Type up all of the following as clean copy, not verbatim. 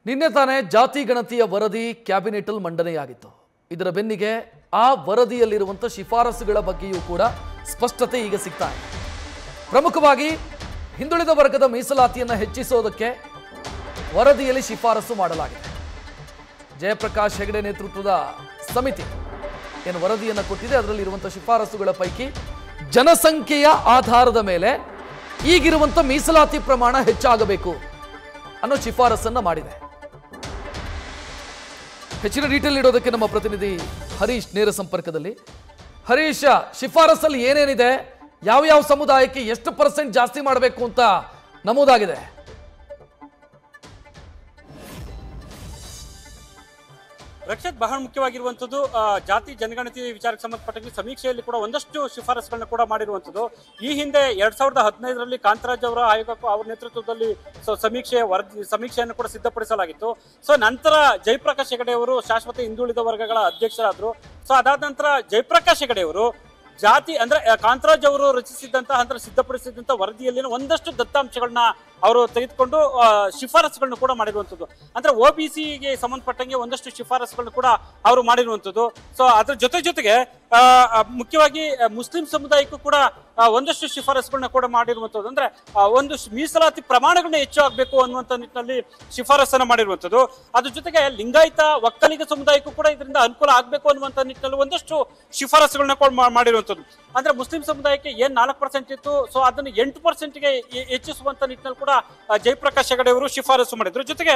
ನಿನ್ನೆ ತಾನೇ ಜಾತಿ ಗಣತಿಯ ವರದಿ ಕ್ಯಾಬಿನೆಟ್ ಅಲ್ಲಿ ಮಂಡನೆಯಾಗಿತ್ತು. ಇದರ ಬೆನ್ನಿಗೆ ಆ ವರದಿಯಲ್ಲಿರುವಂತ ಶಿಫಾರಸುಗಳ ಬಗ್ಗೆಯೂ ಕೂಡ ಸ್ಪಷ್ಟತೆ ಈಗ ಸಿಗ್ತಾ ಇದೆ. ಪ್ರಮುಖವಾಗಿ ಹಿಂದುಳಿದ ವರ್ಗದ ಮೀಸಲಾತಿಯನ್ನು ಹೆಚ್ಚಿಸೋದಕ್ಕೆ ವರದಿಯಲ್ಲಿ ಶಿಫಾರಸು ಮಾಡಲಾಗಿದೆ. ಜಯಪ್ರಕಾಶ್ ಹೆಗಡೆ ನೇತೃತ್ವದ ಸಮಿತಿ ಏನು ವರದಿಯನ್ನು ಕೊಟ್ಟಿದೆ, ಅದರಲ್ಲಿ ಇರುವಂತಹ ಶಿಫಾರಸುಗಳ ಪೈಕಿ ಜನಸಂಖ್ಯೆಯ ಆಧಾರದ ಮೇಲೆ ಈಗಿರುವಂತ ಮೀಸಲಾತಿ ಪ್ರಮಾಣ ಹೆಚ್ಚಾಗಬೇಕು ಅನ್ನೋ ಶಿಫಾರಸನ್ನ ಮಾಡಿದೆ. ಹೆಚ್ಚಿನ ಡೀಟೇಲ್ ಇಡೋದಕ್ಕೆ ನಮ್ಮ ಪ್ರತಿನಿಧಿ ಹರೀಶ್ ನೇರ ಸಂಪರ್ಕದಲ್ಲಿ. ಹರೀಶ್, ಶಿಫಾರಸಲ್ಲಿ ಏನೇನಿದೆ, ಯಾವ ಸಮುದಾಯಕ್ಕೆ ಎಷ್ಟು % ಜಾಸ್ತಿ ಮಾಡಬೇಕು ಅಂತ ನಮೂದಾಗಿದೆ? ರಕ್ಷತ್, ಬಹಳ ಮುಖ್ಯವಾಗಿರುವಂಥದ್ದು ಜಾತಿ ಜನಗಣತಿ ವಿಚಾರಕ್ಕೆ ಸಂಬಂಧಪಟ್ಟಂಗೆ ಸಮೀಕ್ಷೆಯಲ್ಲಿ ಕೂಡ ಒಂದಷ್ಟು ಶಿಫಾರಸುಗಳನ್ನ ಕೂಡ ಮಾಡಿರುವಂಥದ್ದು. ಈ ಹಿಂದೆ 2015ರಲ್ಲಿ ಕಾಂತರಾಜ್ ಅವರ ಆಯೋಗಕ್ಕೂ ಅವರ ನೇತೃತ್ವದಲ್ಲಿ ಸಮೀಕ್ಷೆಯನ್ನು ಕೂಡ ಸಿದ್ಧಪಡಿಸಲಾಗಿತ್ತು. ಸೊ ನಂತರ ಜಯಪ್ರಕಾಶ್ ಹೆಗಡೆ ಅವರು ಶಾಶ್ವತ ಹಿಂದುಳಿದ ವರ್ಗಗಳ ಅಧ್ಯಕ್ಷರಾದರು. ಸೊ ಅದಾದ ನಂತರ ಜಯಪ್ರಕಾಶ್ ಹೆಗಡೆ ಅವರು ಜಾತಿ ಅಂದ್ರೆ ಕಾಂತರಾಜ್ ಅವರು ರಚಿಸಿದಂತಹ ಅಂದ್ರೆ ಸಿದ್ಧಪಡಿಸಿದಂತ ವರದಿಯಲ್ಲಿನ ಒಂದಷ್ಟು ದತ್ತಾಂಶಗಳನ್ನ ಅವರು ತೆಗೆದುಕೊಂಡು ಶಿಫಾರಸುಗಳನ್ನು ಕೂಡ ಮಾಡಿರುವಂಥದ್ದು. ಅಂದ್ರೆ OBCಗೆ ಸಂಬಂಧಪಟ್ಟಂಗೆ ಒಂದಷ್ಟು ಶಿಫಾರಸುಗಳನ್ನು ಕೂಡ ಅವರು ಮಾಡಿರುವಂಥದ್ದು. ಸೊ ಅದ್ರ ಜೊತೆಗೆ ಮುಖ್ಯವಾಗಿ ಮುಸ್ಲಿಂ ಸಮುದಾಯಕ್ಕೂ ಕೂಡ ಒಂದಷ್ಟು ಶಿಫಾರಸುಗಳನ್ನ ಕೂಡ ಮಾಡಿರುವಂಥದ್ದು. ಅಂದ್ರೆ ಒಂದು ಮೀಸಲಾತಿ ಪ್ರಮಾಣಗಳನ್ನ ಹೆಚ್ಚು ಆಗಬೇಕು ಅನ್ನುವಂಥ ನಿಟ್ಟಿನಲ್ಲಿ ಶಿಫಾರಸನ್ನ ಮಾಡಿರುವಂಥದ್ದು. ಅದ್ರ ಜೊತೆಗೆ ಲಿಂಗಾಯತ ಒಕ್ಕಲಿಗ ಸಮುದಾಯಕ್ಕೂ ಕೂಡ ಇದರಿಂದ ಅನುಕೂಲ ಆಗಬೇಕು ಅನ್ನುವಂಥ ನಿಟ್ಟಿನಲ್ಲಿ ಒಂದಷ್ಟು ಶಿಫಾರಸುಗಳನ್ನ ಕೂಡ ಮಾಡಿರುವಂಥದ್ದು. ಅಂದ್ರೆ ಮುಸ್ಲಿಂ ಸಮುದಾಯಕ್ಕೆ ಏನ್ 4% ಇತ್ತು, ಸೊ ಅದನ್ನು 8%ಗೆ ಹೆಚ್ಚಿಸುವಂತ ನಿಟ್ಟಿನಲ್ಲಿ ಕೂಡ ಜಯಪ್ರಕಾಶ್ ಹೆಗಡೆ ಅವರು ಶಿಫಾರಸು ಮಾಡಿದ್ರು. ಜೊತೆಗೆ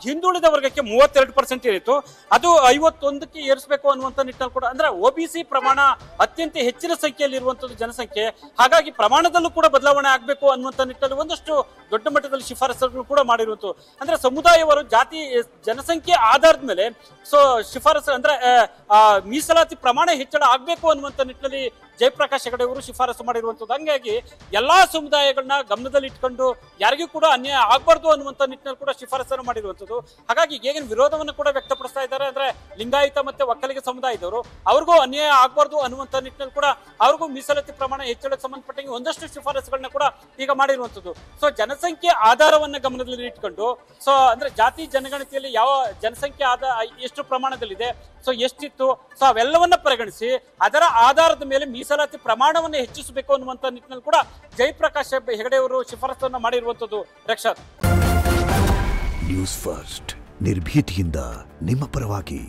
ಹಿಂದುಳಿದ ವರ್ಗಕ್ಕೆ 32% ಇತ್ತು, ಅದು 51ಕ್ಕೆ ಏರಿಸಬೇಕು ಅನ್ನುವಂಥ ನಿಟ್ಟಿನಲ್ಲಿ ಕೂಡ, ಅಂದ್ರೆ OBC ಪ್ರಮಾಣ ಅತ್ಯಂತ ಹೆಚ್ಚಿನ ಸಂಖ್ಯೆಯಲ್ಲಿ ಇರುವಂತದ್ದು ಜನಸಂಖ್ಯೆ, ಹಾಗಾಗಿ ಪ್ರಮಾಣದಲ್ಲೂ ಕೂಡ ಬದಲಾವಣೆ ಆಗಬೇಕು ಅನ್ನುವಂಥ ನಿಟ್ಟಿನಲ್ಲಿ ಒಂದಷ್ಟು ದೊಡ್ಡ ಮಟ್ಟದಲ್ಲಿ ಶಿಫಾರಸುಗಳು ಕೂಡ ಮಾಡಿರುವಂಥದ್ದು. ಅಂದ್ರೆ ಸಮುದಾಯವರು ಜಾತಿ ಜನಸಂಖ್ಯೆ ಆಧಾರದ ಮೇಲೆ ಸೊ ಶಿಫಾರಸು ಅಂದ್ರೆ ಮೀಸಲಾತಿ ಪ್ರಮಾಣ ಹೆಚ್ಚಳ ಆಗಬೇಕು ಅನ್ನುವಂಥ ನಿಟ್ಟಿನಲ್ಲಿ ಜಯಪ್ರಕಾಶ್ ಹೆಗಡೆ ಅವರು ಶಿಫಾರಸು ಮಾಡಿರುವಂಥದ್ದು. ಹಂಗಾಗಿ ಎಲ್ಲಾ ಸಮುದಾಯಗಳನ್ನ ಗಮನದಲ್ಲಿ ಇಟ್ಕೊಂಡು ಯಾರಿಗೂ ಕೂಡ ಅನ್ಯಾಯ ಆಗಬಾರ್ದು ಅನ್ನುವಂಥ ನಿಟ್ಟಿನಲ್ಲಿ ಕೂಡ ಶಿಫಾರಸನ್ನು ಮಾಡಿರುವಂಥದ್ದು. ಹಾಗಾಗಿ ಈಗಿನ ವಿರೋಧವನ್ನು ಕೂಡ ವ್ಯಕ್ತಪಡಿಸ್ತಾ ಇದ್ದಾರೆ. ಅಂದ್ರೆ ಲಿಂಗಾಯತ ಮತ್ತೆ ಒಕ್ಕಲಿಗ ಸಮುದಾಯದವರು ಅವ್ರಿಗೂ ಅನ್ಯಾಯ ಆಗಬಾರ್ದು ಅನ್ನುವಂಥ ನಿಟ್ಟಿನಲ್ಲಿ ಕೂಡ ಅವ್ರಿಗೂ ಮೀಸಲಾತಿ ಪ್ರಮಾಣ ಹೆಚ್ಚಳಕ್ಕೆ ಸಂಬಂಧಪಟ್ಟಂಗೆ ಒಂದಷ್ಟು ಶಿಫಾರಸುಗಳನ್ನ ಕೂಡ ಈಗ ಮಾಡಿರುವಂಥದ್ದು. ಸೊ ಜನಸಂಖ್ಯೆ ಆಧಾರವನ್ನ ಗಮನದಲ್ಲಿ ಇಟ್ಕೊಂಡು, ಸೊ ಅಂದ್ರೆ ಜಾತಿ ಜನಗಣತಿಯಲ್ಲಿ ಯಾವ ಜನಸಂಖ್ಯೆ ಎಷ್ಟು ಪ್ರಮಾಣದಲ್ಲಿದೆ, ಸೊ ಎಷ್ಟಿತ್ತು, ಸೊ ಅವೆಲ್ಲವನ್ನ ಪರಿಗಣಿಸಿ ಅದರ ಆಧಾರದ ಮೇಲೆ ಮೀಸಲಾತಿ ಪ್ರಮಾಣವನ್ನು ಹೆಚ್ಚಿಸಬೇಕು ಅನ್ನುವಂಥ ನಿಟ್ಟಿನಲ್ಲಿ ಕೂಡ ಜಯಪ್ರಕಾಶ್ ಹೆಗಡೆ ಅವರು ಶಿಫಾರಸನ್ನು ಮಾಡಿರುವಂಥದ್ದು. ರಕ್ಷತ್, ನ್ಯೂಸ್ ಫಸ್ಟ್ ನಿರ್ಭೀತಿಯಿಂದ ನಿಮ್ಮ ಪರವಾಗಿ.